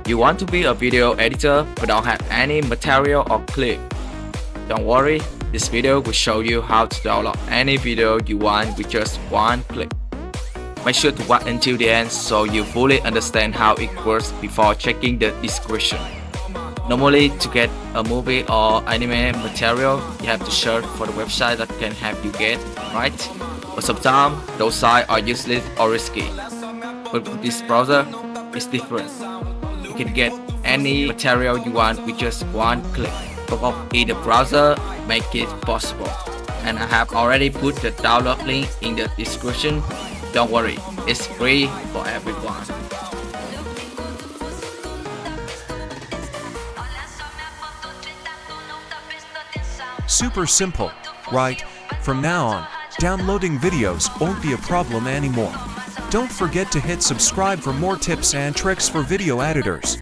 You want to be a video editor but don't have any material or clip? Don't worry, this video will show you how to download any video you want with just one click. Make sure to watch until the end so you fully understand how it works before checking the description. Normally, to get a movie or anime material, you have to search for the website that can help you get, right? But sometimes, those sites are useless or risky. But with this browser, it's different. You can get any material you want with just one click. Pop-up in the browser make it possible. And I have already put the download link in the description. Don't worry, it's free for everyone. Super simple, right? From now on, downloading videos won't be a problem anymore. Don't forget to hit subscribe for more tips and tricks for video editors.